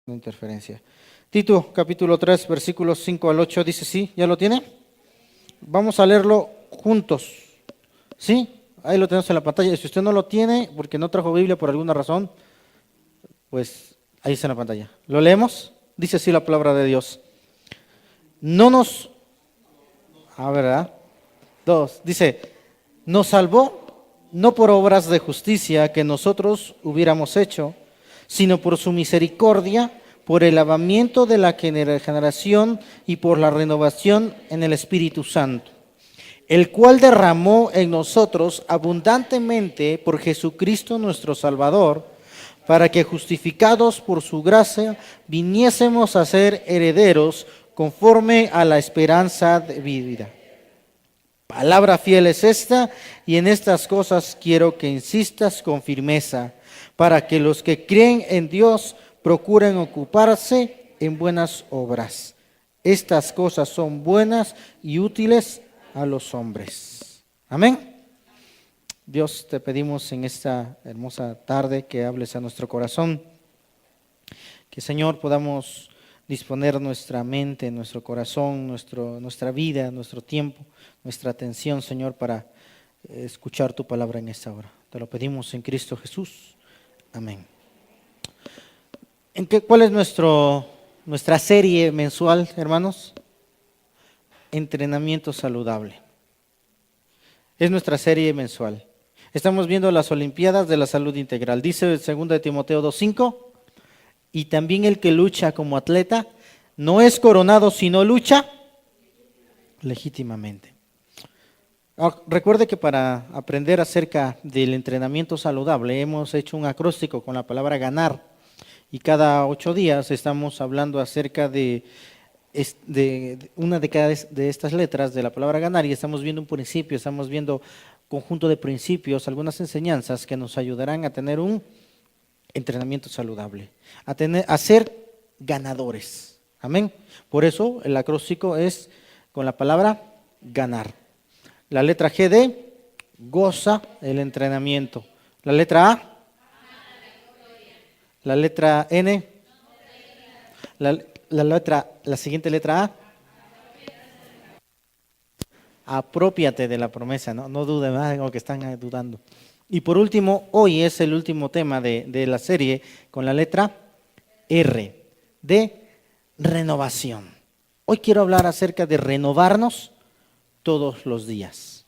Una interferencia. Tito, capítulo 3, versículos 5 al 8, dice sí, ¿ya lo tiene? Vamos a leerlo juntos. ¿Sí? Ahí lo tenemos en la pantalla. Y si usted no lo tiene, porque no trajo Biblia por alguna razón, pues ahí está en la pantalla. ¿Lo leemos? Dice así la palabra de Dios. No nos... ¿verdad? Dice, nos salvó no por obras de justicia que nosotros hubiéramos hecho, sino por su misericordia, por el lavamiento de la regeneración y por la renovación en el Espíritu Santo, el cual derramó en nosotros abundantemente por Jesucristo nuestro Salvador, para que justificados por su gracia viniésemos a ser herederos conforme a la esperanza de vida. Palabra fiel es esta, y en estas cosas quiero que insistas con firmeza, para que los que creen en Dios procuren ocuparse en buenas obras. Estas cosas son buenas y útiles a los hombres. Amén. Dios, te pedimos en esta hermosa tarde que hables a nuestro corazón, que Señor podamos disponer nuestra mente, nuestro corazón, nuestra vida, nuestro tiempo, nuestra atención, Señor, para escuchar tu palabra en esta hora. Te lo pedimos en Cristo Jesús. Amén. ¿Cuál es nuestra serie mensual, hermanos? Entrenamiento saludable. Es nuestra serie mensual. Estamos viendo las Olimpiadas de la Salud Integral. Dice el 2 Timoteo 2:5, y también el que lucha como atleta no es coronado, sino lucha legítimamente. Recuerde que para aprender acerca del entrenamiento saludable hemos hecho un acróstico con la palabra ganar, y cada 8 días estamos hablando acerca de una de cada de estas letras de la palabra ganar, y estamos viendo un principio, estamos viendo conjunto de principios, algunas enseñanzas que nos ayudarán a tener un entrenamiento saludable, a ser ganadores. Amén. Por eso el acróstico es con la palabra ganar. La letra G de goza el entrenamiento. La letra A. La letra N. La siguiente letra A. Apropiate de la promesa, no dude más, o que están dudando. Y por último, hoy es el último tema de la serie con la letra R, de renovación. Hoy quiero hablar acerca de renovarnos todos los días.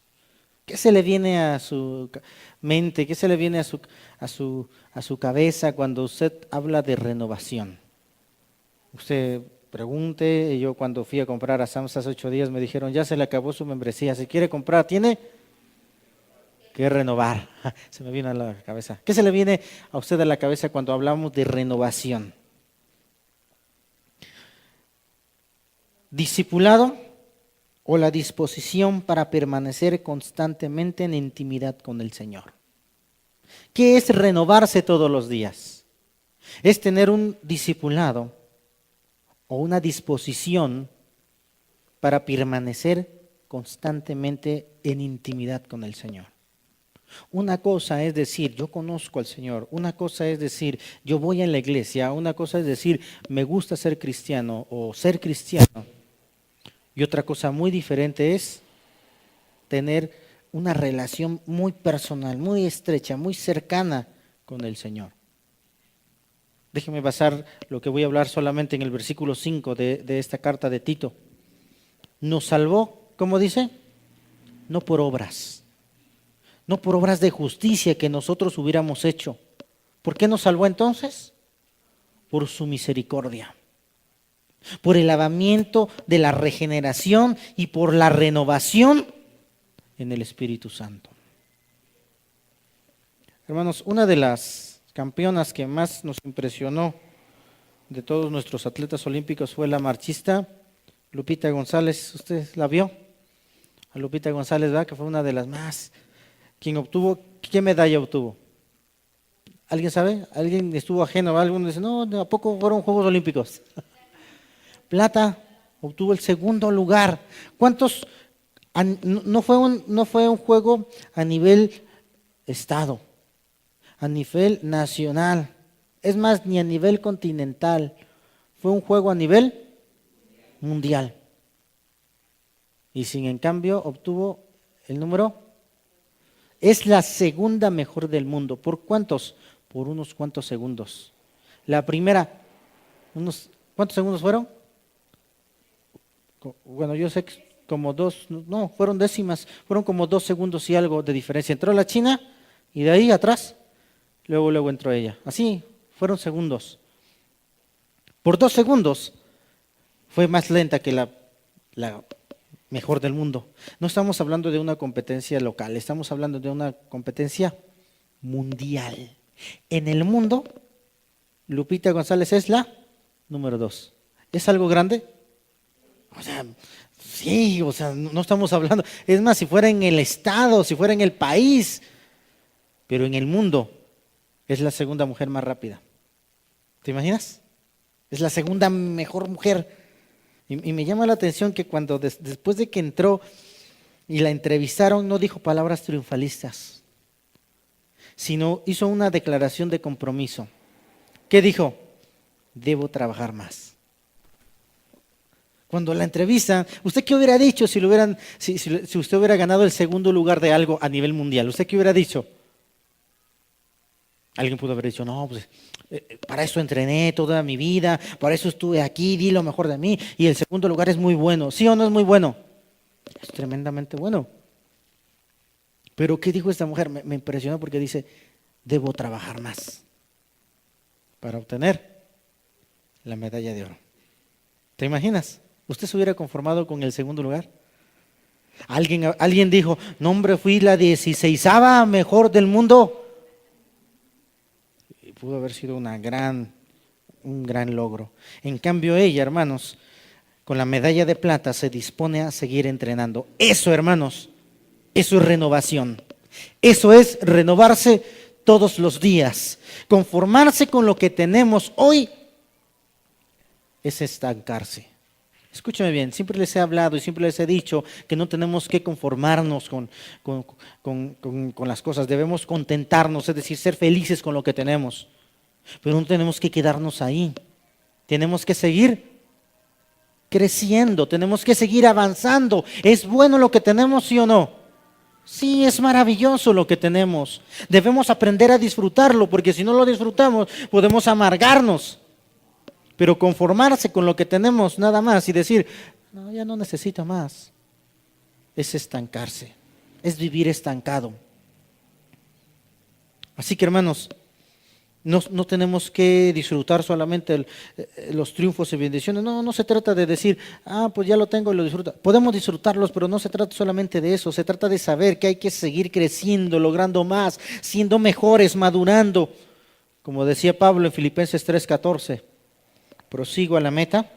¿Qué se le viene a su mente? ¿Qué se le viene a su cabeza cuando usted habla de renovación? Usted pregunte. Yo cuando fui a comprar a Sam's hace 8 días me dijeron, ya se le acabó su membresía, si quiere comprar, tiene que renovar. Se me vino a la cabeza. ¿Qué se le viene a usted a la cabeza cuando hablamos de renovación? Discipulado o la disposición para permanecer constantemente en intimidad con el Señor. ¿Qué es renovarse todos los días? Es tener un discipulado o una disposición para permanecer constantemente en intimidad con el Señor. Una cosa es decir, yo conozco al Señor. Una cosa es decir, yo voy a la iglesia. Una cosa es decir, me gusta ser cristiano o ser cristiano. Y otra cosa muy diferente es tener una relación muy personal, muy estrecha, muy cercana con el Señor. Déjeme basar lo que voy a hablar solamente en el versículo 5 de esta carta de Tito. Nos salvó, ¿cómo dice? No por obras de justicia que nosotros hubiéramos hecho. ¿Por qué nos salvó entonces? Por su misericordia, por el lavamiento de la regeneración y por la renovación en el Espíritu Santo. Hermanos, una de las campeonas que más nos impresionó de todos nuestros atletas olímpicos fue la marchista Lupita González. ¿Usted la vio? A Lupita González, ¿verdad? Que fue una de las más... ¿Qué medalla obtuvo? ¿Alguien sabe? ¿Alguien estuvo ajeno? ¿Alguien dice, no, ¿a poco fueron Juegos Olímpicos? Plata, obtuvo el 2º lugar. ¿Cuántos? No fue un juego a nivel estado, a nivel nacional, es más, ni a nivel continental. Fue un juego a nivel mundial. Y sin en cambio obtuvo el número. Es la segunda mejor del mundo. ¿Por cuántos? Por unos cuantos segundos. La primera, ¿cuántos segundos fueron? Bueno, yo sé que como no, fueron décimas, fueron como 2 segundos y algo de diferencia. Entró la china y de ahí atrás, luego entró ella. Así, fueron segundos. Por 2 segundos fue más lenta que la mejor del mundo. No estamos hablando de una competencia local, estamos hablando de una competencia mundial. En el mundo, Lupita González es la número 2. ¿Es algo grande? O sea, sí, o sea, no estamos hablando. Es más, si fuera en el estado, si fuera en el país, pero en el mundo es la segunda mujer más rápida. ¿Te imaginas? Es la segunda mejor mujer. Y me llama la atención que cuando después de que entró y la entrevistaron, no dijo palabras triunfalistas, sino hizo una declaración de compromiso. ¿Qué dijo? Debo trabajar más. Cuando la entrevistan, ¿usted qué hubiera dicho si usted hubiera ganado el segundo lugar de algo a nivel mundial? ¿Usted qué hubiera dicho? Alguien pudo haber dicho, no, pues para eso entrené toda mi vida, para eso estuve aquí, di lo mejor de mí, y el segundo lugar es muy bueno. ¿Sí o no es muy bueno? Es tremendamente bueno. Pero ¿qué dijo esta mujer? Me impresionó porque dice, debo trabajar más para obtener la medalla de oro. ¿Te imaginas? ¿Usted se hubiera conformado con el segundo lugar? Alguien dijo, no hombre, fui la 16ª mejor del mundo. Y pudo haber sido un gran logro. En cambio ella, hermanos, con la medalla de plata se dispone a seguir entrenando. Eso, hermanos, eso es renovación. Eso es renovarse todos los días. Conformarse con lo que tenemos hoy es estancarse. Escúchame bien, siempre les he hablado y siempre les he dicho que no tenemos que conformarnos con las cosas, debemos contentarnos, es decir, ser felices con lo que tenemos, pero no tenemos que quedarnos ahí, tenemos que seguir creciendo, tenemos que seguir avanzando. ¿Es bueno lo que tenemos, sí o no? Sí, es maravilloso lo que tenemos, debemos aprender a disfrutarlo, porque si no lo disfrutamos podemos amargarnos. Pero conformarse con lo que tenemos nada más y decir, no, ya no necesito más, es estancarse, es vivir estancado. Así que hermanos, no tenemos que disfrutar solamente los triunfos y bendiciones. No se trata de decir, pues ya lo tengo y lo disfruto. Podemos disfrutarlos, pero no se trata solamente de eso. Se trata de saber que hay que seguir creciendo, logrando más, siendo mejores, madurando. Como decía Pablo en Filipenses 3:14. Prosigo a la meta,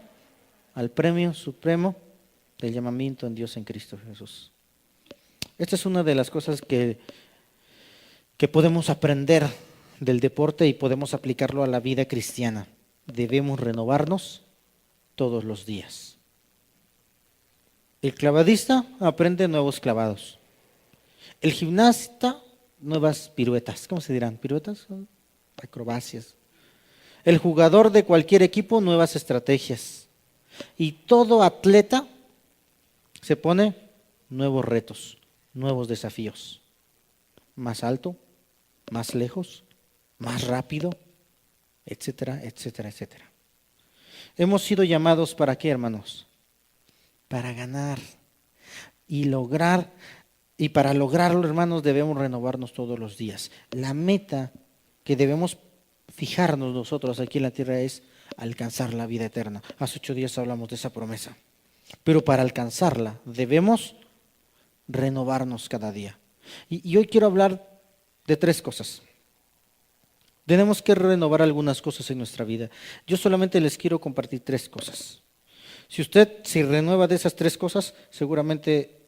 al premio supremo del llamamiento en Dios en Cristo Jesús. Esta es una de las cosas que podemos aprender del deporte y podemos aplicarlo a la vida cristiana. Debemos renovarnos todos los días. El clavadista aprende nuevos clavados. El gimnasta, nuevas piruetas. ¿Cómo se dirán? ¿Piruetas? Acrobacias. El jugador de cualquier equipo, nuevas estrategias. Y todo atleta se pone nuevos retos, nuevos desafíos. Más alto, más lejos, más rápido, etcétera, etcétera, etcétera. Hemos sido llamados ¿para qué, hermanos? Para ganar y lograr. Y para lograrlo, hermanos, debemos renovarnos todos los días. La meta que debemos fijarnos nosotros aquí en la tierra es alcanzar la vida eterna. Hace 8 días hablamos de esa promesa. Pero para alcanzarla debemos renovarnos cada día. Y hoy quiero hablar de 3 cosas. Tenemos que renovar algunas cosas en nuestra vida. Yo solamente les quiero compartir 3 cosas. Si usted se renueva de esas 3 cosas, seguramente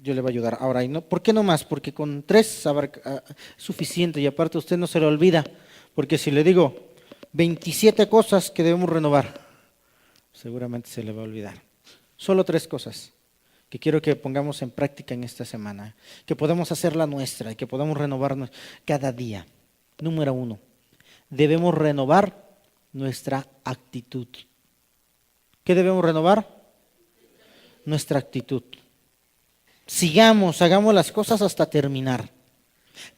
yo le voy a ayudar. Ahora, ¿por qué no más? Porque con 3 es suficiente y aparte usted no se lo olvida. Porque si le digo 27 cosas que debemos renovar, seguramente se le va a olvidar. Solo 3 cosas que quiero que pongamos en práctica en esta semana, que podamos hacerla nuestra y que podamos renovarnos cada día. Número 1, debemos renovar nuestra actitud. ¿Qué debemos renovar? Nuestra actitud. Sigamos, hagamos las cosas hasta terminar.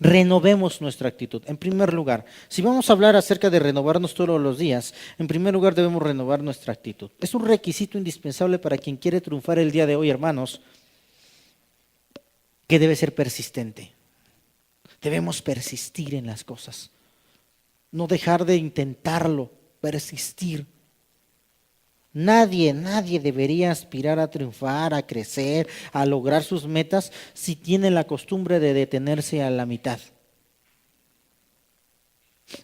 Renovemos nuestra actitud. En primer lugar, si vamos a hablar acerca de renovarnos todos los días, en primer lugar debemos renovar nuestra actitud. Es un requisito indispensable para quien quiere triunfar el día de hoy, hermanos, que debe ser persistente. Debemos persistir en las cosas. No dejar de intentarlo, persistir. Nadie debería aspirar a triunfar, a crecer, a lograr sus metas si tiene la costumbre de detenerse a la mitad.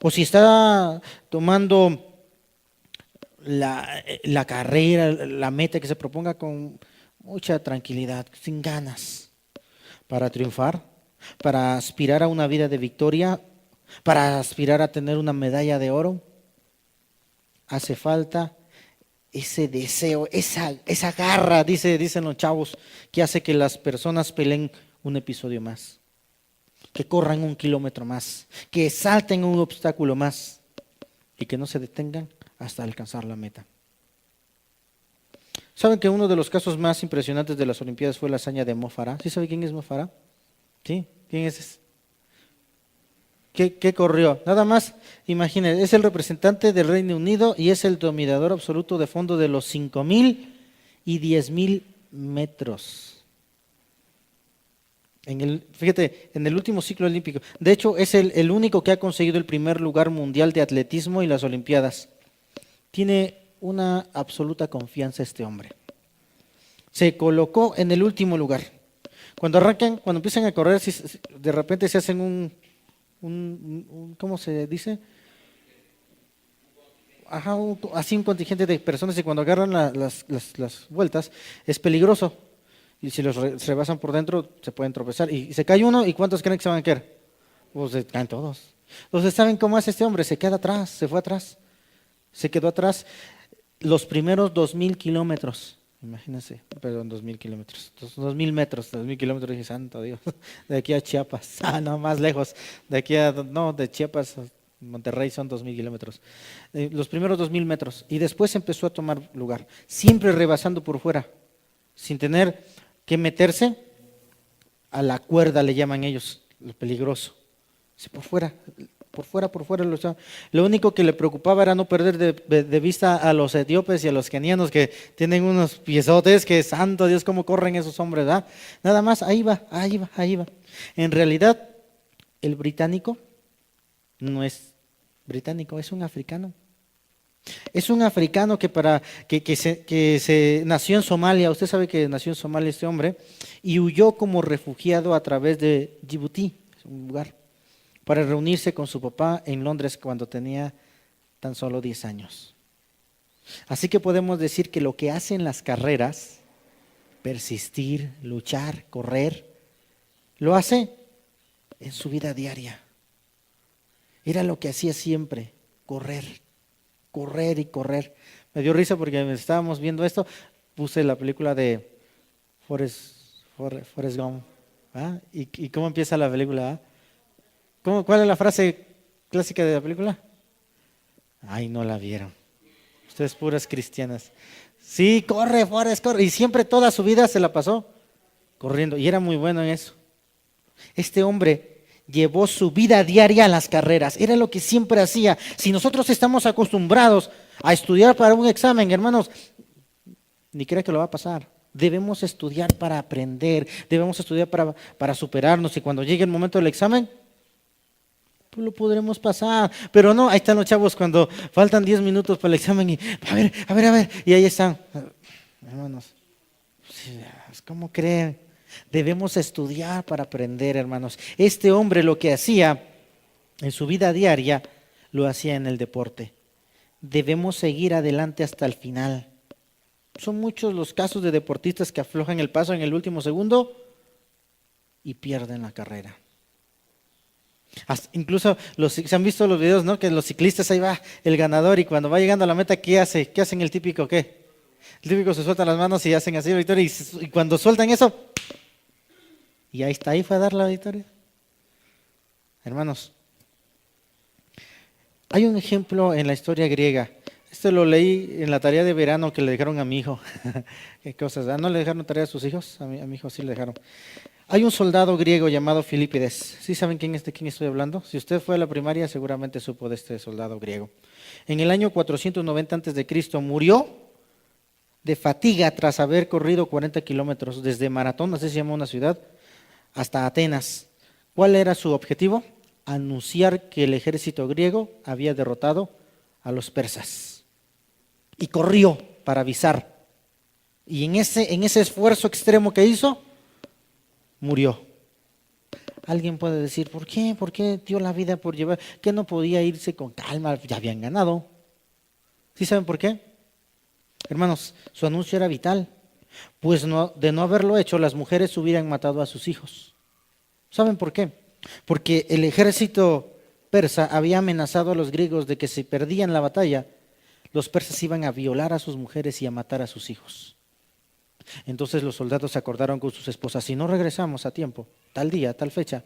O si está tomando la carrera, la meta que se proponga con mucha tranquilidad, sin ganas, para triunfar, para aspirar a una vida de victoria, para aspirar a tener una medalla de oro, hace falta ese deseo, esa garra, dicen los chavos, que hace que las personas peleen un episodio más, que corran 1 kilómetro más, que salten un obstáculo más y que no se detengan hasta alcanzar la meta. ¿Saben que uno de los casos más impresionantes de las Olimpiadas fue la hazaña de Mo Farah? ¿Sí sabe quién es Mo Farah? ¿Sí? ¿Quién es ese? ¿Qué corrió? Nada más, imagínense, es el representante del Reino Unido y es el dominador absoluto de fondo de los 5,000 y 10,000 metros. Fíjate, en el último ciclo olímpico. De hecho, es el único que ha conseguido el primer lugar mundial de atletismo y las Olimpiadas. Tiene una absoluta confianza este hombre. Se colocó en el último lugar. Cuando empiezan a correr, de repente se hacen ¿cómo se dice? Ajá, así un contingente de personas y cuando agarran las vueltas es peligroso. Y si los rebasan por dentro se pueden tropezar. Y se cae uno y ¿cuántos creen que se van a caer? Pues se caen todos. Entonces, ¿saben cómo hace este hombre? Se queda atrás, se fue atrás. Se quedó atrás los primeros 2,000 kilómetros. Imagínense, perdón, 2,000 kilómetros, 2,000 metros, 2,000 kilómetros, dije, santo Dios, de aquí a Chiapas, no, más lejos, de Chiapas a Monterrey son 2,000 kilómetros, los primeros 2,000 metros, y después empezó a tomar lugar, siempre rebasando por fuera, sin tener que meterse a la cuerda, le llaman ellos, lo peligroso, por fuera. Lo único que le preocupaba era no perder de vista a los etíopes y a los kenianos que tienen unos piezotes que, santo Dios, cómo corren esos hombres, ¿verdad? Nada más, ahí va. En realidad, el británico no es británico, es un africano. Es un africano que se nació en Somalia, usted sabe que nació en Somalia este hombre, y huyó como refugiado a través de Djibouti, un lugar, para reunirse con su papá en Londres cuando tenía tan solo 10 años. Así que podemos decir que lo que hacen las carreras, persistir, luchar, correr, lo hace en su vida diaria. Era lo que hacía siempre, correr y correr. Me dio risa porque estábamos viendo esto, puse la película de Forrest Gump. ¿Ah? ¿Y cómo empieza la película? ¿Ah? ¿Cuál es la frase clásica de la película? Ay, no la vieron. Ustedes puras cristianas. Sí, corre, Forrest, corre. Y siempre toda su vida se la pasó corriendo. Y era muy bueno en eso. Este hombre llevó su vida diaria a las carreras. Era lo que siempre hacía. Si nosotros estamos acostumbrados a estudiar para un examen, hermanos, ni cree que lo va a pasar. Debemos estudiar para aprender. Debemos estudiar para superarnos. Y cuando llegue el momento del examen, pues lo podremos pasar, pero no, ahí están los chavos cuando faltan 10 minutos para el examen y a ver, y ahí están. Hermanos, ¿cómo creen? Debemos estudiar para aprender, hermanos. Este hombre lo que hacía en su vida diaria, lo hacía en el deporte. Debemos seguir adelante hasta el final. Son muchos los casos de deportistas que aflojan el paso en el último segundo y pierden la carrera. Incluso se han visto los videos, ¿no? Que los ciclistas, ahí va el ganador y cuando va llegando a la meta, ¿qué hace? ¿Qué hacen el típico qué? El típico se sueltan las manos y hacen así la victoria y cuando sueltan eso, y ahí está, ahí fue a dar la victoria. Hermanos, hay un ejemplo en la historia griega. Esto lo leí en la tarea de verano que le dejaron a mi hijo. ¿Qué cosas? ¿No le dejaron tarea a sus hijos? A mi hijo sí le dejaron. Hay un soldado griego llamado Filipides. ¿Sí saben de quién estoy hablando? Si usted fue a la primaria, seguramente supo de este soldado griego. En el año 490 a.C. murió de fatiga tras haber corrido 40 kilómetros desde Maratón, así se llama una ciudad, hasta Atenas. ¿Cuál era su objetivo? Anunciar que el ejército griego había derrotado a los persas. Y corrió para avisar. Y en ese esfuerzo extremo que hizo, murió. Alguien puede decir, ¿por qué? ¿Por qué dio la vida por llevar? ¿Que no podía irse con calma? Ya habían ganado. ¿Sí saben por qué? Hermanos, su anuncio era vital. Pues de no haberlo hecho, las mujeres hubieran matado a sus hijos. ¿Saben por qué? Porque el ejército persa había amenazado a los griegos de que si perdían la batalla, los persas iban a violar a sus mujeres y a matar a sus hijos. Entonces los soldados se acordaron con sus esposas, si no regresamos a tiempo, tal día, tal fecha,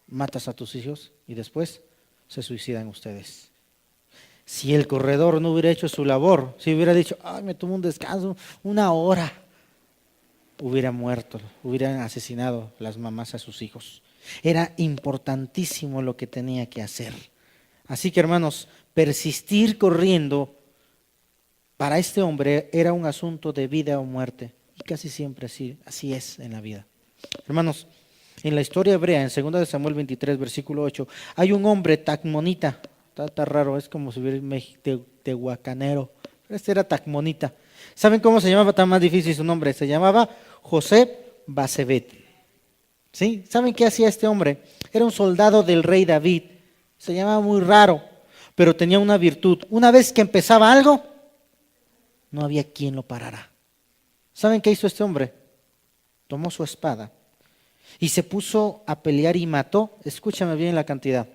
matas a tus hijos y después se suicidan ustedes. Si el corredor no hubiera hecho su labor, si hubiera dicho, ay, me tomo un descanso, 1 hora, hubiera muerto, hubieran asesinado las mamás a sus hijos. Era importantísimo lo que tenía que hacer. Así que, hermanos, persistir corriendo para este hombre era un asunto de vida o muerte. Y casi siempre así es en la vida. Hermanos, en la historia hebrea, en 2 de Samuel 23, versículo 8, hay un hombre tacmonita. Está raro, es como si hubiera tehuacanero. Este era tacmonita. ¿Saben cómo se llamaba? Está más difícil su nombre. Se llamaba José Basebet. ¿Sí? ¿Saben qué hacía este hombre? Era un soldado del rey David. Se llamaba muy raro, pero tenía una virtud. Una vez que empezaba algo, no había quien lo parara. ¿Saben qué hizo este hombre? Tomó su espada y se puso a pelear y mató, escúchame bien la cantidad,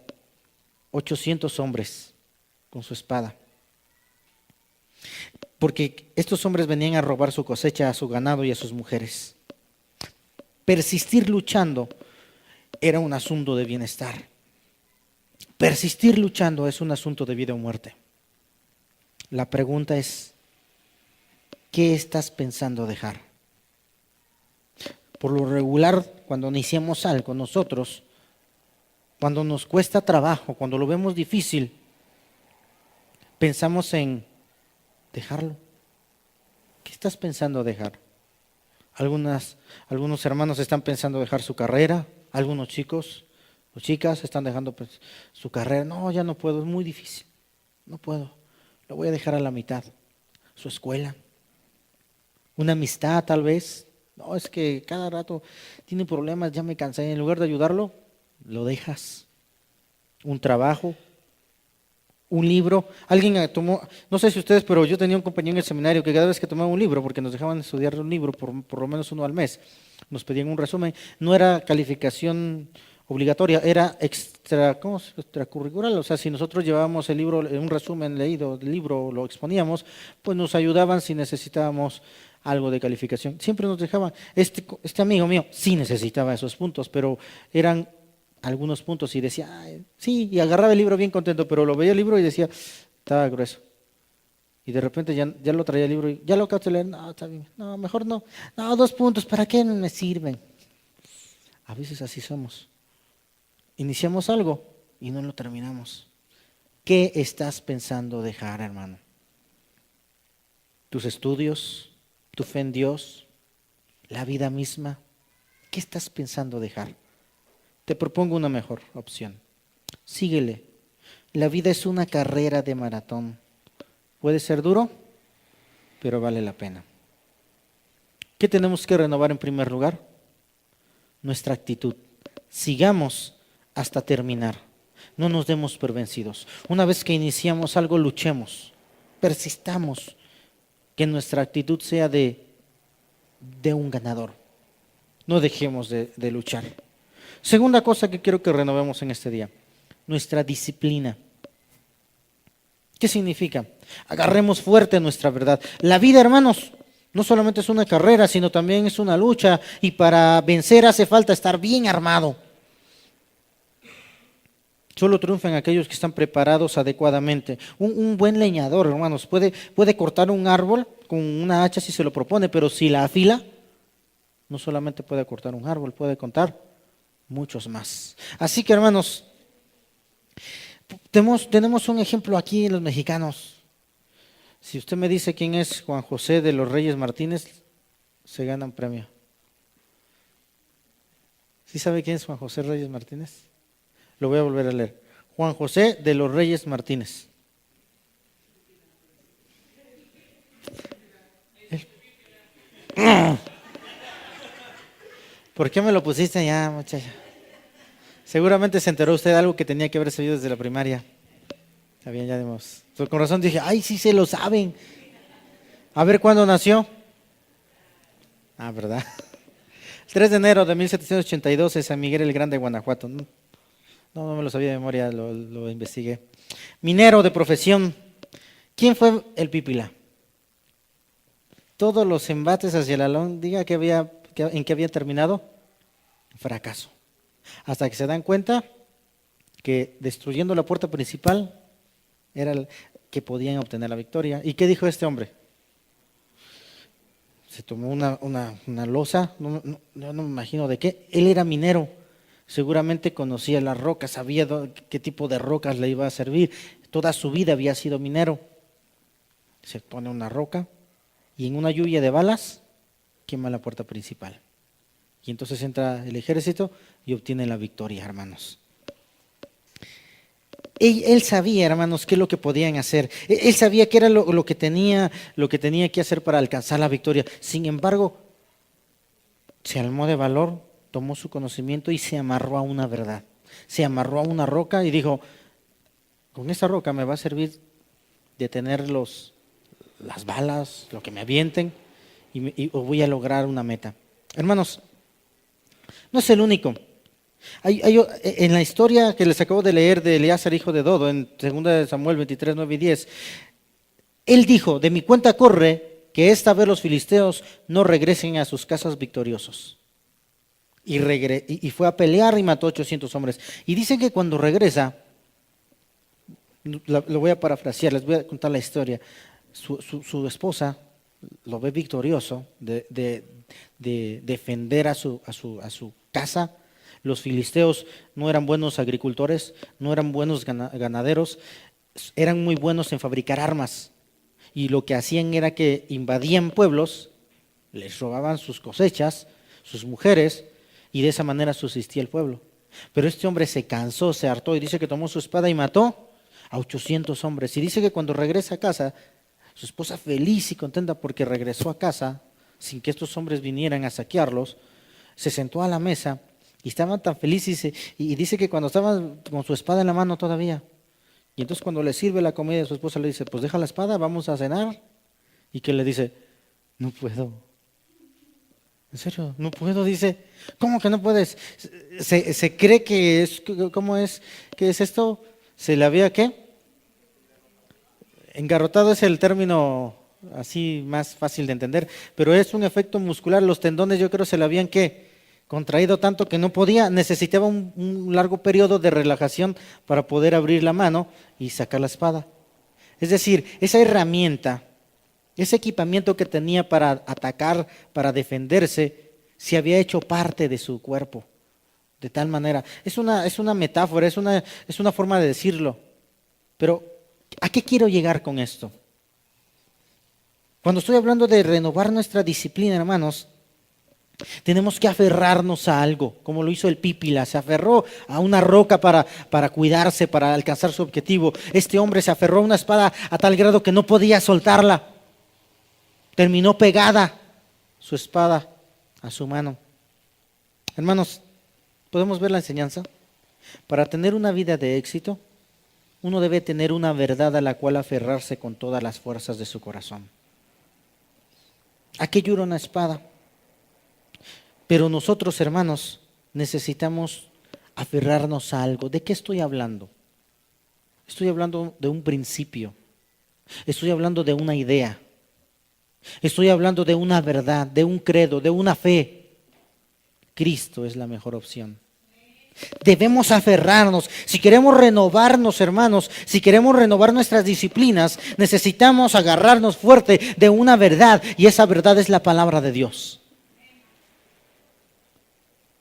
800 hombres con su espada. Porque estos hombres venían a robar su cosecha, a su ganado y a sus mujeres. Persistir luchando era un asunto de bienestar. Persistir luchando es un asunto de vida o muerte. La pregunta es, ¿qué estás pensando dejar? Por lo regular, cuando iniciamos algo nosotros, cuando nos cuesta trabajo, cuando lo vemos difícil, pensamos en dejarlo. ¿Qué estás pensando dejar? Algunos hermanos están pensando dejar su carrera, algunos chicos o chicas están dejando su carrera. No, ya no puedo, es muy difícil, no puedo, lo voy a dejar a la mitad. Su escuela, una amistad tal vez. No, es que cada rato tiene problemas, ya me cansé. En lugar de ayudarlo, lo dejas. Un trabajo, un libro. Alguien tomó, no sé si ustedes, pero yo tenía un compañero en el seminario que cada vez que tomaba un libro, porque nos dejaban estudiar un libro por lo menos 1 al mes, nos pedían un resumen. No era calificación obligatoria, era extracurricular. O sea, si nosotros llevábamos el libro, un resumen leído del libro, lo exponíamos, pues nos ayudaban si necesitábamos algo de calificación. Siempre nos dejaban. Este amigo mío sí necesitaba esos puntos, pero eran algunos puntos y decía, ay, sí, y agarraba el libro bien contento, pero lo veía el libro y decía, estaba grueso. Y de repente ya lo traía el libro y ya lo acabo de leer, no, está bien, no, mejor no, 2 puntos, ¿para qué me sirven? A veces así somos. Iniciamos algo y no lo terminamos. ¿Qué estás pensando dejar, hermano? ¿Tus estudios? ¿Tu fe en Dios? ¿La vida misma? ¿Qué estás pensando dejar? Te propongo una mejor opción. Síguele. La vida es una carrera de maratón. Puede ser duro, pero vale la pena. ¿Qué tenemos que renovar en primer lugar? Nuestra actitud. Sigamos hasta terminar. No nos demos por vencidos. Una vez que iniciamos algo, luchemos. Persistamos. Que nuestra actitud sea de un ganador. No dejemos de luchar. Segunda cosa que quiero que renovemos en este día, nuestra disciplina. ¿Qué significa? Agarremos fuerte nuestra verdad. La vida, hermanos, no solamente es una carrera, sino también es una lucha, y para vencer hace falta estar bien armado. Solo triunfan aquellos que están preparados adecuadamente. Un buen leñador, hermanos, puede cortar un árbol con una hacha si se lo propone, pero si la afila, no solamente puede cortar un árbol, puede cortar muchos más. Así que, hermanos, tenemos un ejemplo aquí en los mexicanos. Si usted me dice quién es Juan José de los Reyes Martínez, se gana un premio. ¿Sí sabe quién es Juan José Reyes Martínez? Lo voy a volver a leer. Juan José de los Reyes Martínez. ¿Por qué me lo pusiste ya, muchacha? Seguramente se enteró usted de algo que tenía que haber sabido desde la primaria. Está bien, ya dimos. Con razón dije, ay, sí se lo saben. A ver cuándo nació. Ah, ¿verdad? El 3 de enero de 1782 en San Miguel el Grande, Guanajuato. No me lo sabía de memoria, lo investigué. Minero de profesión. ¿Quién fue el Pípila? Todos los embates hacia la Lóndiga en que había terminado, fracaso. Hasta que se dan cuenta que destruyendo la puerta principal era el que podían obtener la victoria. ¿Y qué dijo este hombre? Se tomó una losa, no me imagino de qué. Él era minero, seguramente conocía las rocas, sabía qué tipo de rocas le iba a servir. Toda su vida había sido minero. Se pone una roca y en una lluvia de balas quema la puerta principal. Y entonces entra el ejército y obtiene la victoria, hermanos. Él sabía, hermanos, qué es lo que podían hacer. Él sabía qué era lo que tenía que hacer para alcanzar la victoria. Sin embargo, se armó de valor, tomó su conocimiento y se amarró a una verdad. Se amarró a una roca y dijo, con esta roca me va a servir de tener las balas, lo que me avienten, y voy a lograr una meta. Hermanos, no es el único. En la historia que les acabo de leer de Eleazar, hijo de Dodo, en 2 Samuel 23, 9 y 10, él dijo, de mi cuenta corre que esta vez los filisteos no regresen a sus casas victoriosos. Y fue a pelear y mató 800 hombres. Y dicen que cuando regresa, lo voy a parafrasear, les voy a contar la historia. Su esposa lo ve victorioso de defender a su casa. Los filisteos no eran buenos agricultores, no eran buenos ganaderos, eran muy buenos en fabricar armas. Y lo que hacían era que invadían pueblos, les robaban sus cosechas, sus mujeres, y de esa manera subsistía el pueblo. Pero este hombre se cansó, se hartó y dice que tomó su espada y mató a 800 hombres. Y dice que cuando regresa a casa, su esposa feliz y contenta porque regresó a casa sin que estos hombres vinieran a saquearlos, se sentó a la mesa y estaban tan felices y dice que cuando estaban con su espada en la mano todavía, y entonces cuando le sirve la comida, su esposa le dice, pues deja la espada, vamos a cenar. Y que le dice, no puedo. En serio, no puedo, dice. ¿Cómo que no puedes? Se cree que es, ¿cómo es? ¿Qué es esto? ¿Se le había qué? Engarrotado es el término así más fácil de entender, pero es un efecto muscular. Los tendones yo creo se le habían ¿qué? Contraído tanto que no podía, necesitaba un largo periodo de relajación para poder abrir la mano y sacar la espada. Es decir, esa herramienta, ese equipamiento que tenía para atacar, para defenderse, se había hecho parte de su cuerpo. De tal manera, es una metáfora, es una forma de decirlo. Pero, ¿a qué quiero llegar con esto? Cuando estoy hablando de renovar nuestra disciplina, hermanos, tenemos que aferrarnos a algo, como lo hizo el Pípila, se aferró a una roca para cuidarse, para alcanzar su objetivo. Este hombre se aferró a una espada a tal grado que no podía soltarla. Terminó pegada su espada a su mano. Hermanos, ¿podemos ver la enseñanza? Para tener una vida de éxito, uno debe tener una verdad a la cual aferrarse con todas las fuerzas de su corazón. Aquello era una espada. Pero nosotros, hermanos, necesitamos aferrarnos a algo. ¿De qué estoy hablando? Estoy hablando de un principio. Estoy hablando de una idea. Estoy hablando de una verdad, de un credo, de una fe. Cristo es la mejor opción. Debemos aferrarnos. Si queremos renovarnos, hermanos, si queremos renovar nuestras disciplinas, necesitamos agarrarnos fuerte de una verdad, y esa verdad es la palabra de Dios.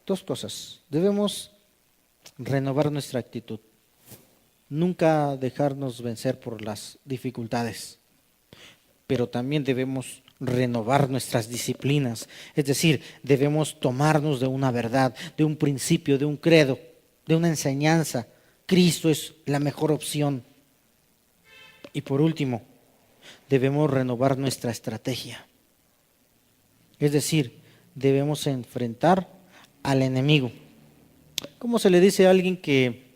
Dos cosas. Debemos renovar nuestra actitud. Nunca dejarnos vencer por las dificultades. Pero también debemos renovar nuestras disciplinas. Es decir, debemos tomarnos de una verdad, de un principio, de un credo, de una enseñanza. Cristo es la mejor opción. Y por último, debemos renovar nuestra estrategia. Es decir, debemos enfrentar al enemigo. ¿Cómo se le dice a alguien que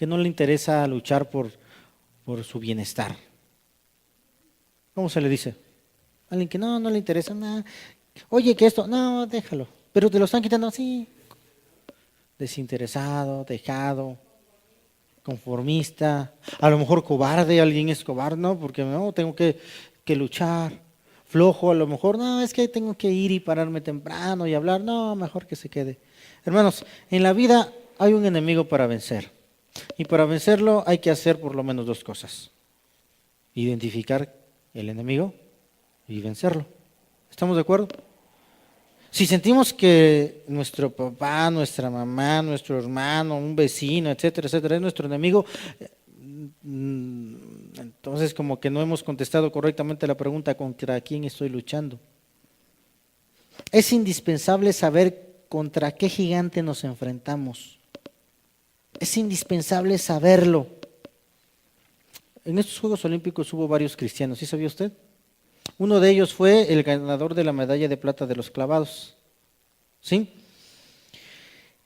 no le interesa luchar por su bienestar? ¿Cómo se le dice? Alguien que no le interesa nada. Oye, que esto, no, déjalo. Pero te lo están quitando así. Desinteresado, dejado, conformista, a lo mejor cobarde, alguien es cobarde, ¿no? Porque no, tengo que luchar. Flojo, a lo mejor, no, es que tengo que ir y pararme temprano y hablar, no, mejor que se quede. Hermanos, en la vida hay un enemigo para vencer. Y para vencerlo hay que hacer por lo menos dos cosas. Identificar el enemigo y vencerlo. ¿Estamos de acuerdo? Si sentimos que nuestro papá, nuestra mamá, nuestro hermano, un vecino, etcétera, etcétera, es nuestro enemigo, entonces como que no hemos contestado correctamente la pregunta: ¿contra quién estoy luchando? Es indispensable saber contra qué gigante nos enfrentamos. Es indispensable saberlo. En estos Juegos Olímpicos hubo varios cristianos, ¿sí sabía usted? Uno de ellos fue el ganador de la medalla de plata de los clavados. ¿Sí?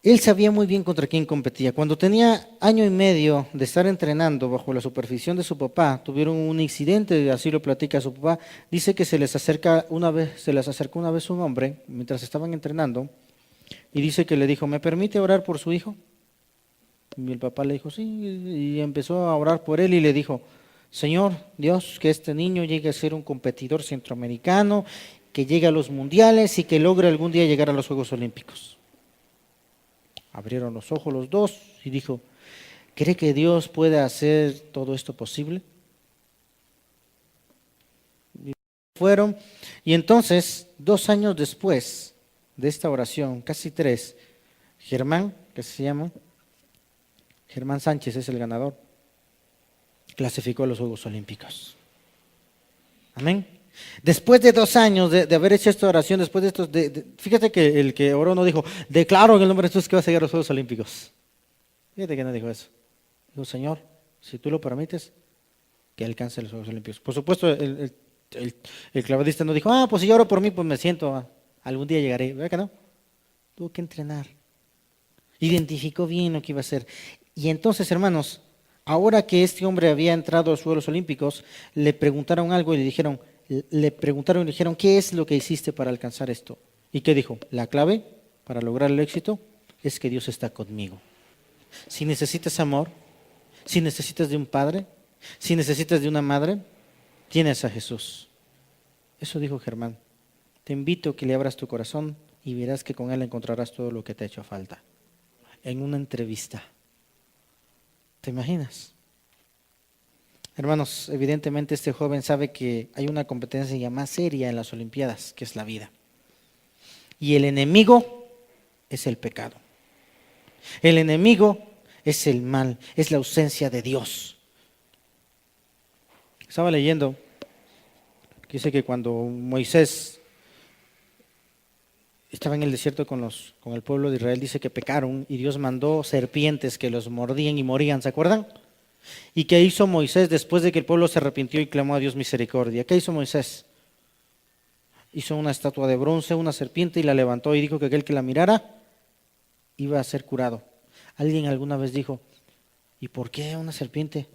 Él sabía muy bien contra quién competía. Cuando tenía 1 año y medio de estar entrenando bajo la supervisión de su papá, tuvieron un incidente, así lo platica su papá. Dice que se les acercó una vez un hombre mientras estaban entrenando, y dice que le dijo: ¿me permite orar por su hijo? Y el papá le dijo sí, y empezó a orar por él y le dijo: Señor Dios, que este niño llegue a ser un competidor centroamericano, que llegue a los mundiales y que logre algún día llegar a los Juegos Olímpicos. Abrieron los ojos los dos y dijo: ¿cree que Dios puede hacer todo esto posible? Y fueron, y entonces 2 años después de esta oración, casi 3, Germán, que se llama Germán Sánchez, es el ganador, clasificó a los Juegos Olímpicos. Amén. Después de 2 años de haber hecho esta oración, después de estos, fíjate que el que oró no dijo: declaro en el nombre de Jesús que vas a llegar a los Juegos Olímpicos. Fíjate que no dijo eso. Dijo: Señor, si tú lo permites, que alcance los Juegos Olímpicos. Por supuesto, el clavadista no dijo: pues si yo oro por mí, pues me siento, algún día llegaré. ¿Verdad que no? Tuvo que entrenar. Identificó bien lo que iba a hacer. Y entonces, hermanos, ahora que este hombre había entrado a los Juegos Olímpicos, le preguntaron algo y le dijeron, ¿qué es lo que hiciste para alcanzar esto? ¿Y qué dijo? La clave para lograr el éxito es que Dios está conmigo. Si necesitas amor, si necesitas de un padre, si necesitas de una madre, tienes a Jesús. Eso dijo Germán. Te invito a que le abras tu corazón y verás que con Él encontrarás todo lo que te ha hecho falta. En una entrevista. ¿Te imaginas? Hermanos, evidentemente este joven sabe que hay una competencia ya más seria en las Olimpiadas, que es la vida. Y el enemigo es el pecado. El enemigo es el mal, es la ausencia de Dios. Estaba leyendo que dice que cuando Moisés estaba en el desierto con el pueblo de Israel, dice que pecaron y Dios mandó serpientes que los mordían y morían, ¿se acuerdan? ¿Y qué hizo Moisés después de que el pueblo se arrepintió y clamó a Dios misericordia? ¿Qué hizo Moisés? Hizo una estatua de bronce, una serpiente, y la levantó y dijo que aquel que la mirara iba a ser curado. Alguien alguna vez dijo: ¿y por qué una serpiente?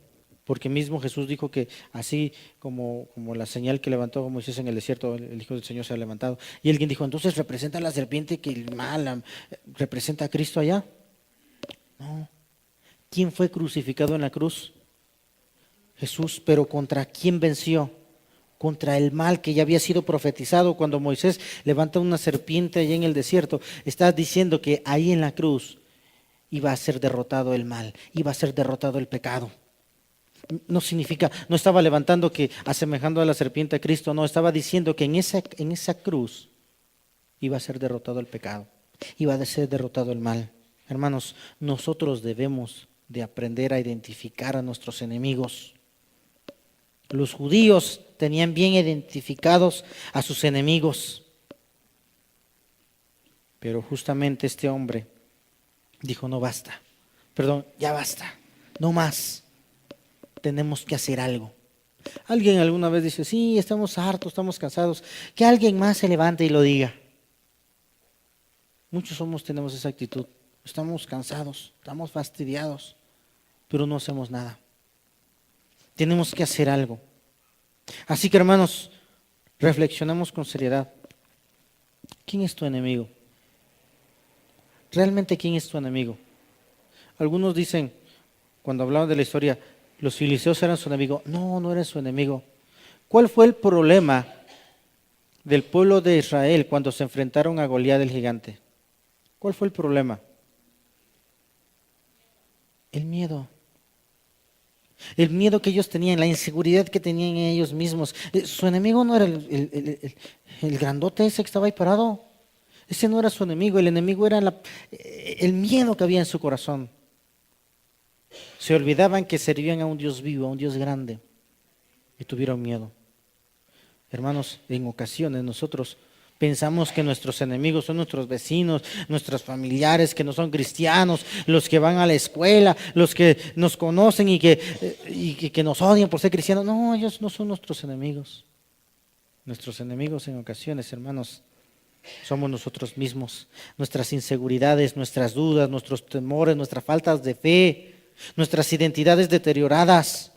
Porque mismo Jesús dijo que así como la señal que levantó Moisés en el desierto, el Hijo del Señor se ha levantado. Y alguien dijo: entonces representa a la serpiente que el mal representa a Cristo allá. No. ¿Quién fue crucificado en la cruz? Jesús. Pero ¿contra quién venció? Contra el mal que ya había sido profetizado. Cuando Moisés levanta una serpiente allá en el desierto, está diciendo que ahí en la cruz iba a ser derrotado el mal, iba a ser derrotado el pecado. No significa, no estaba levantando que asemejando a la serpiente a Cristo, no, estaba diciendo que en esa cruz iba a ser derrotado el pecado, iba a ser derrotado el mal. Hermanos, nosotros debemos de aprender a identificar a nuestros enemigos. Los judíos tenían bien identificados a sus enemigos, pero justamente este hombre dijo, no basta, perdón, ya basta, no más, tenemos que hacer algo. Alguien alguna vez dice, sí, estamos hartos, estamos cansados, que alguien más se levante y lo diga. Muchos tenemos esa actitud, estamos cansados, estamos fastidiados, pero no hacemos nada. Tenemos que hacer algo. Así que hermanos, reflexionemos con seriedad. ¿Quién es tu enemigo? ¿Realmente quién es tu enemigo? Algunos dicen, cuando hablaban de la historia, los filisteos eran su enemigo. No, no eran su enemigo. ¿Cuál fue el problema del pueblo de Israel cuando se enfrentaron a Goliat el gigante? ¿Cuál fue el problema? El miedo. El miedo que ellos tenían, la inseguridad que tenían en ellos mismos. Su enemigo no era el grandote ese que estaba ahí parado. Ese no era su enemigo, el enemigo era el miedo que había en su corazón. Se olvidaban que servían a un Dios vivo, a un Dios grande, y tuvieron miedo. Hermanos, en ocasiones nosotros pensamos que nuestros enemigos son nuestros vecinos, nuestros familiares que no son cristianos, los que van a la escuela, los que nos conocen y que nos odian por ser cristianos. No, ellos no son nuestros enemigos. Nuestros enemigos en ocasiones, hermanos, somos nosotros mismos, nuestras inseguridades, nuestras dudas, nuestros temores, nuestras faltas de fe, nuestras identidades deterioradas.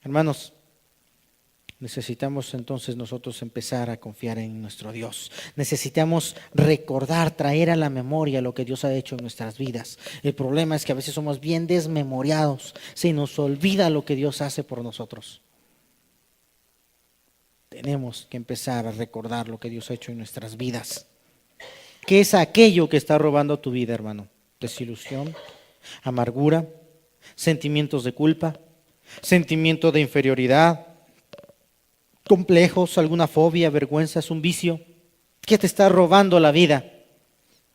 Hermanos, necesitamos entonces nosotros empezar a confiar en nuestro Dios. Necesitamos recordar, traer a la memoria lo que Dios ha hecho en nuestras vidas. El problema es que a veces somos bien desmemoriados, se nos olvida lo que Dios hace por nosotros. Tenemos que empezar a recordar lo que Dios ha hecho en nuestras vidas. ¿Qué es aquello que está robando tu vida, hermano? Desilusión, amargura, sentimientos de culpa, sentimiento de inferioridad, complejos, alguna fobia, vergüenza, es un vicio. ¿Qué te está robando la vida?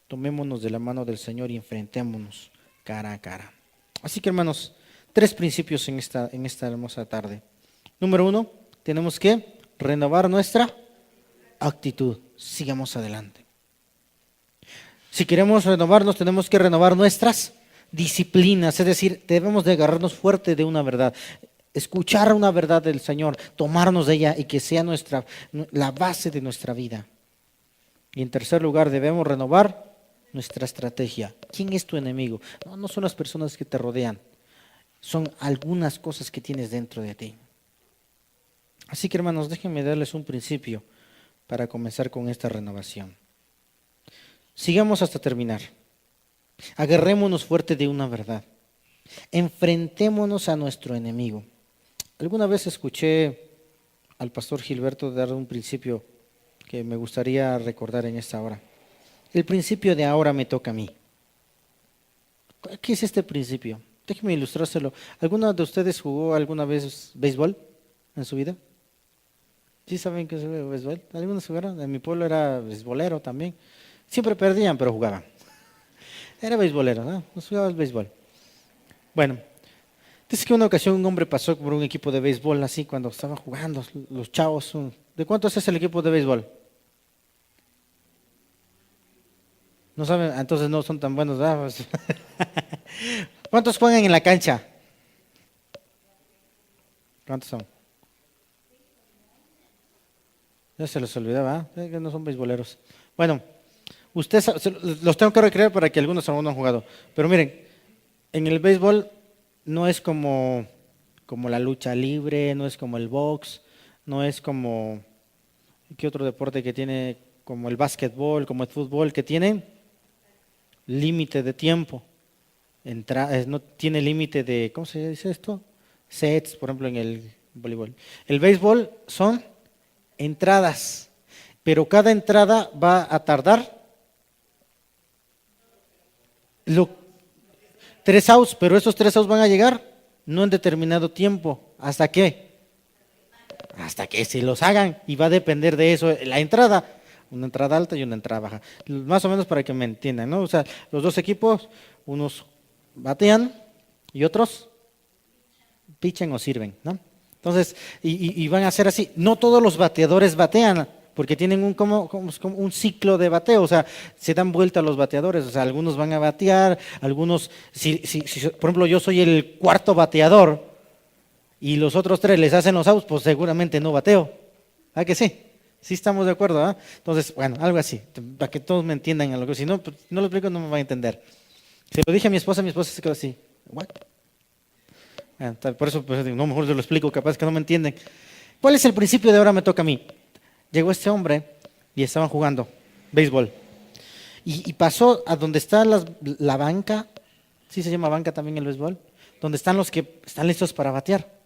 Tomémonos de la mano del Señor y enfrentémonos cara a cara. Así que, hermanos, 3 principios en esta hermosa tarde. Número 1, tenemos que renovar nuestra actitud. Sigamos adelante. Si queremos renovarnos, tenemos que renovar nuestras disciplinas, es decir, debemos de agarrarnos fuerte de una verdad, escuchar una verdad del Señor, tomarnos de ella y que sea la base de nuestra vida. Y en tercer lugar, debemos renovar nuestra estrategia. ¿Quién es tu enemigo? No son las personas que te rodean, son algunas cosas que tienes dentro de ti. Así que, hermanos, déjenme darles un principio para comenzar con esta renovación. Sigamos hasta terminar. Agarrémonos fuerte de una verdad. Enfrentémonos a nuestro enemigo. Alguna vez escuché al pastor Gilberto dar un principio que me gustaría recordar en esta hora. El principio de ahora me toca a mí. ¿Qué es este principio? Déjenme ilustrárselo. ¿Alguno de ustedes jugó alguna vez béisbol en su vida? ¿Sí saben qué es el béisbol? ¿Algunos jugaron? En mi pueblo era beisbolero también. Siempre perdían, pero jugaban. Era beisbolero, ¿no? Nos jugaba el béisbol. Bueno, dice que una ocasión un hombre pasó por un equipo de béisbol así cuando estaban jugando los chavos. ¿De cuántos es el equipo de béisbol? No saben, entonces no son tan buenos, ¿verdad? ¿Cuántos juegan en la cancha? ¿Cuántos son? Ya se los olvidaba, ¿eh? Que no son beisboleros. Bueno, los tengo que recrear para que algunos aún no han jugado. Pero miren, en el béisbol no es como la lucha libre, no es como el box, no es como, ¿qué otro deporte que tiene? Como el básquetbol, como el fútbol, que tienen límite de tiempo. No tiene límite de, ¿cómo se dice esto? Sets, por ejemplo, en el voleibol. El béisbol son entradas, pero cada entrada va a tardar Lo, 3 outs, pero esos 3 outs van a llegar no en determinado tiempo. ¿Hasta qué? Hasta que se los hagan, y va a depender de eso la entrada. Una entrada alta y una entrada baja. Más o menos para que me entiendan, ¿no? O sea, los dos equipos, unos batean y otros pichan o sirven, ¿no? Entonces, y van a ser así. No todos los bateadores batean, porque tienen como un ciclo de bateo, o sea, se dan vuelta los bateadores, o sea, algunos van a batear, algunos, por ejemplo, yo soy el cuarto bateador y los otros 3 les hacen los outs, pues seguramente no bateo. ¿Ah que sí? Sí estamos de acuerdo, ¿ah? Entonces, bueno, algo así, para que todos me entiendan algo. Si no, pues, no lo explico, no me va a entender. Se lo dije a mi esposa se quedó así. ¿What? Por eso, pues, no, mejor se lo explico, capaz que no me entienden. ¿Cuál es el principio de ahora me toca a mí? Llegó este hombre y estaban jugando béisbol. Y pasó a donde está la banca, ¿sí se llama banca también el béisbol? Donde están los que están listos para batear.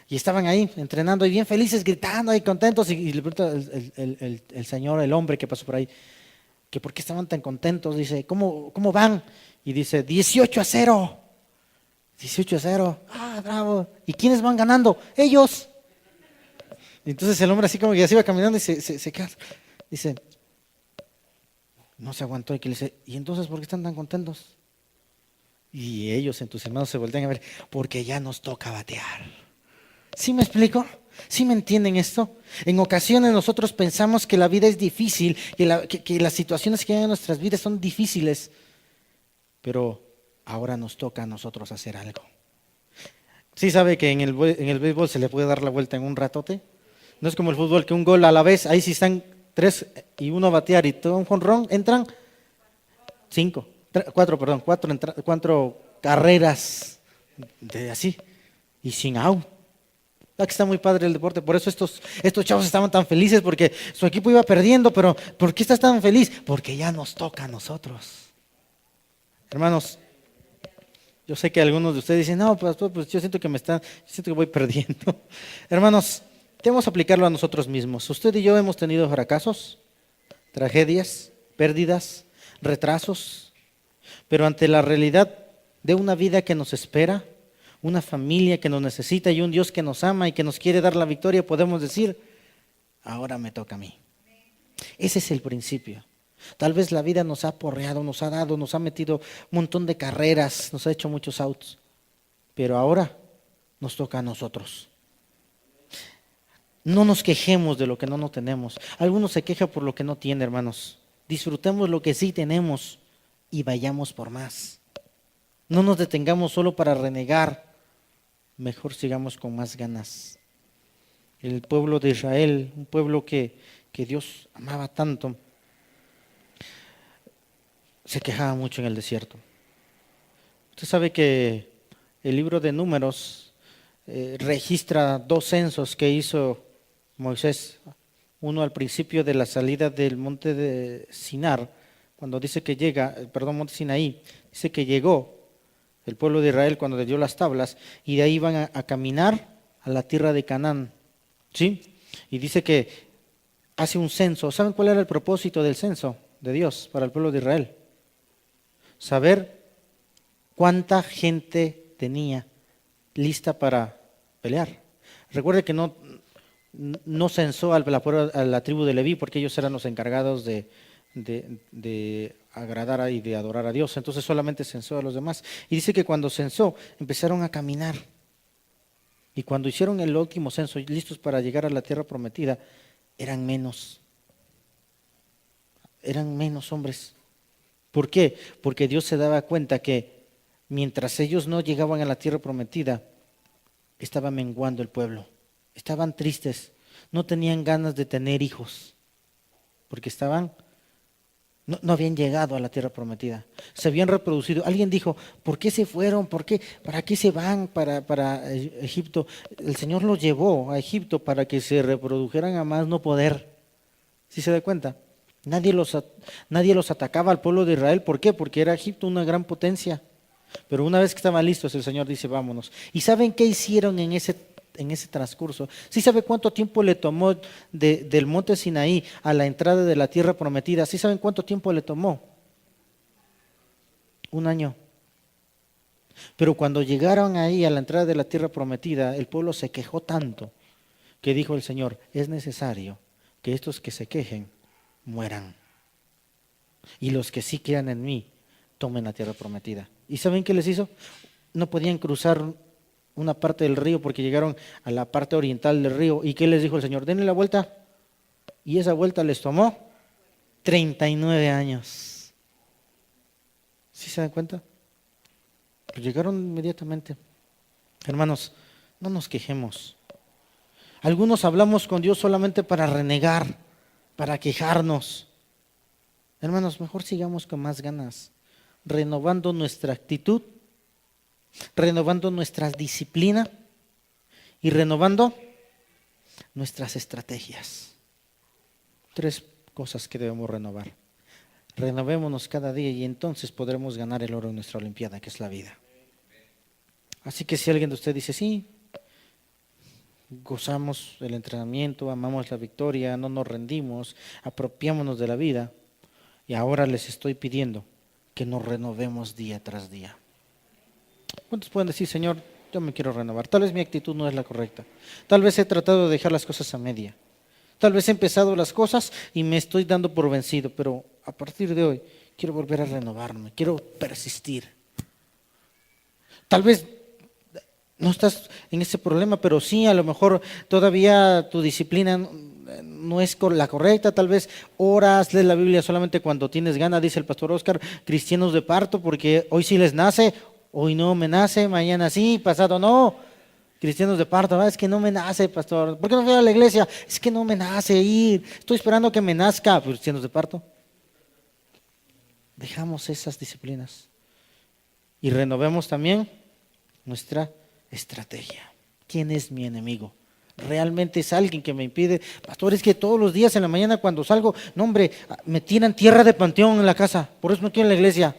Y estaban ahí entrenando y bien felices, gritando y contentos. Y le pregunta el señor, el hombre que pasó por ahí, que por qué estaban tan contentos. Dice, ¿cómo van? Y dice, 18-0. 18-0. Ah, bravo. ¿Y quiénes van ganando? Ellos. Y entonces el hombre así como que ya se iba caminando y se queda. Dice, no se aguantó y que le dice, ¿y entonces por qué están tan contentos? Y ellos entusiasmados se voltean a ver, porque ya nos toca batear. ¿Sí me explico? ¿Sí me entienden esto? En ocasiones nosotros pensamos que la vida es difícil, que las situaciones que hay en nuestras vidas son difíciles, pero ahora nos toca a nosotros hacer algo. ¿Sí sabe que en el béisbol se le puede dar la vuelta en un ratote? No es como el fútbol, que un gol a la vez, ahí sí están 3 y 1 a batear y todo un jonrón, entran 4 carreras de así y sin out. Aquí está muy padre el deporte, por eso estos chavos estaban tan felices, porque su equipo iba perdiendo, pero ¿por qué estás tan feliz? Porque ya nos toca a nosotros. Hermanos, yo sé que algunos de ustedes dicen, no, pastor, pues yo siento que voy perdiendo. Hermanos, debemos aplicarlo a nosotros mismos. Usted y yo hemos tenido fracasos, tragedias, pérdidas, retrasos, pero ante la realidad de una vida que nos espera, una familia que nos necesita y un Dios que nos ama y que nos quiere dar la victoria, podemos decir, ahora me toca a mí. Ese es el principio. Tal vez la vida nos ha porreado, nos ha metido un montón de carreras, nos ha hecho muchos outs, pero ahora nos toca a nosotros. No nos quejemos de lo que no tenemos. Algunos se quejan por lo que no tienen, hermanos. Disfrutemos lo que sí tenemos y vayamos por más. No nos detengamos solo para renegar. Mejor sigamos con más ganas. El pueblo de Israel, un pueblo que Dios amaba tanto, se quejaba mucho en el desierto. Usted sabe que el libro de Números registra 2 censos que hizo Moisés. Uno al principio de la salida del monte de Sinar, cuando dice que monte Sinaí, dice que llegó el pueblo de Israel cuando le dio las tablas, y de ahí van a caminar a la tierra de Canaán, ¿sí? Y dice que hace un censo. ¿Saben cuál era el propósito del censo de Dios para el pueblo de Israel? Saber cuánta gente tenía lista para pelear. Recuerde que no censó a la tribu de Leví, porque ellos eran los encargados de agradar y de adorar a Dios. Entonces solamente censó a los demás. Y dice que cuando censó, empezaron a caminar. Y cuando hicieron el último censo, listos para llegar a la tierra prometida, eran menos. Eran menos hombres. ¿Por qué? Porque Dios se daba cuenta que mientras ellos no llegaban a la tierra prometida, estaba menguando el pueblo. Estaban tristes, no tenían ganas de tener hijos, porque no habían llegado a la tierra prometida, se habían reproducido. Alguien dijo, ¿por qué se fueron? ¿Para qué se van para Egipto? El Señor los llevó a Egipto para que se reprodujeran a más no poder. ¿Sí se da cuenta? Nadie los atacaba al pueblo de Israel. ¿Por qué? Porque era Egipto una gran potencia. Pero una vez que estaban listos, el Señor dice, vámonos. ¿Y saben qué hicieron en ese transcurso? ¿Sí sabe cuánto tiempo le tomó del monte Sinaí a la entrada de la tierra prometida? ¿Sí saben cuánto tiempo le tomó? Un año. Pero cuando llegaron ahí a la entrada de la tierra prometida, el pueblo se quejó tanto que dijo el Señor, es necesario que estos que se quejen mueran. Y los que sí crean en mí, tomen la tierra prometida. ¿Y saben qué les hizo? No podían cruzar una parte del río porque llegaron a la parte oriental del río. ¿Y qué les dijo el Señor? Denle la vuelta. Y esa vuelta les tomó 39 años. ¿Sí se dan cuenta? Pues llegaron inmediatamente. Hermanos, no nos quejemos. Algunos hablamos con Dios solamente para renegar, para quejarnos. Hermanos, mejor sigamos con más ganas, renovando nuestra actitud, renovando nuestra disciplina y renovando nuestras estrategias. 3 cosas que debemos renovar. Renovémonos cada día y entonces podremos ganar el oro en nuestra olimpiada, que es la vida. Así que si alguien de ustedes dice, sí, gozamos el entrenamiento, amamos la victoria, no nos rendimos, apropiámonos de la vida, y ahora les estoy pidiendo que nos renovemos día tras día. ¿Cuántos pueden decir, Señor, yo me quiero renovar? Tal vez mi actitud no es la correcta. Tal vez he tratado de dejar las cosas a media. Tal vez he empezado las cosas y me estoy dando por vencido, pero a partir de hoy quiero volver a renovarme, quiero persistir. Tal vez no estás en ese problema, pero sí, a lo mejor todavía tu disciplina no es la correcta, tal vez oras, lees la Biblia solamente cuando tienes ganas, dice el pastor Oscar, cristianos de parto, porque hoy sí les nace, hoy no me nace, mañana sí, pasado no. Cristianos de parto, es que no me nace, pastor. ¿Por qué no voy a la iglesia? Es que no me nace ir, estoy esperando que me nazca. Cristianos de parto. Dejamos esas disciplinas y renovemos también nuestra estrategia. ¿Quién es mi enemigo? ¿Realmente es alguien que me impide? Pastor, es que todos los días en la mañana cuando salgo, no hombre, me tiran tierra de panteón en la casa, por eso no quiero en la iglesia.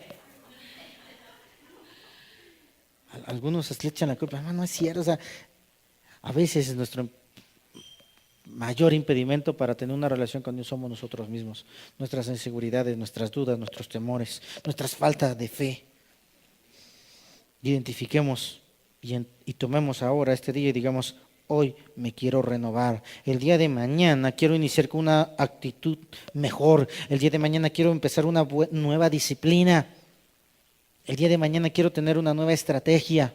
Algunos le echan la culpa, no es cierto, o sea, a veces es nuestro mayor impedimento para tener una relación con Dios somos nosotros mismos, nuestras inseguridades, nuestras dudas, nuestros temores, nuestras faltas de fe. Identifiquemos y tomemos ahora este día y digamos, hoy me quiero renovar. El día de mañana quiero iniciar con una actitud mejor. El día de mañana quiero empezar una nueva disciplina. El día de mañana quiero tener una nueva estrategia.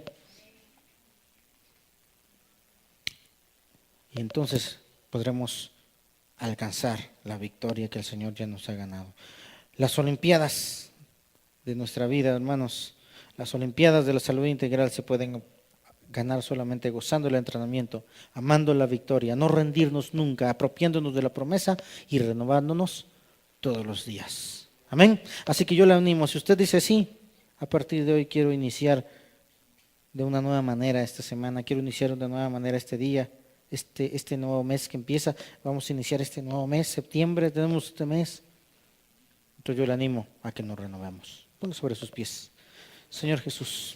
Y entonces podremos alcanzar la victoria que el Señor ya nos ha ganado. Las Olimpiadas de nuestra vida, hermanos, las Olimpiadas de la salud integral se pueden ganar solamente gozando el entrenamiento, amando la victoria, no rendirnos nunca, apropiándonos de la promesa y renovándonos todos los días. Amén. Así que yo le animo, si usted dice sí, a partir de hoy quiero iniciar de una nueva manera esta semana, quiero iniciar de una nueva manera este día, este nuevo mes que empieza, vamos a iniciar este nuevo mes, septiembre, tenemos este mes. Entonces yo le animo a que nos renovemos. Ponga sobre sus pies. Señor Jesús,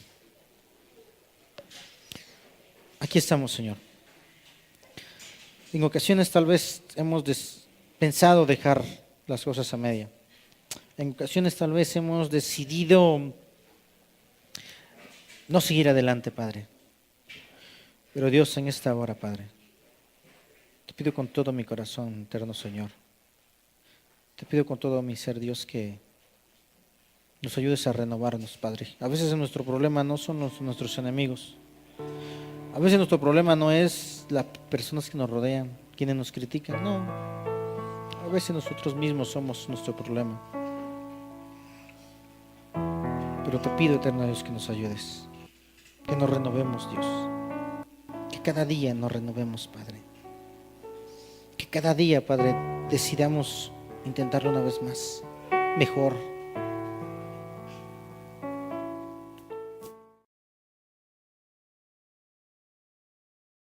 aquí estamos, Señor. En ocasiones tal vez hemos pensado dejar las cosas a media. En ocasiones tal vez hemos decidido no seguir adelante, Padre. Pero Dios, en esta hora, Padre, te pido con todo mi corazón, eterno Señor. Te pido con todo mi ser, Dios, que nos ayudes a renovarnos, Padre. A veces nuestro problema no son nuestros enemigos. A veces nuestro problema no es las personas que nos rodean, quienes nos critican. No. A veces nosotros mismos somos nuestro problema. Pero te pido, eterno Dios, que nos ayudes. Que nos renovemos, Dios. Que cada día nos renovemos, Padre. Que cada día, Padre, decidamos intentarlo una vez más. Mejor.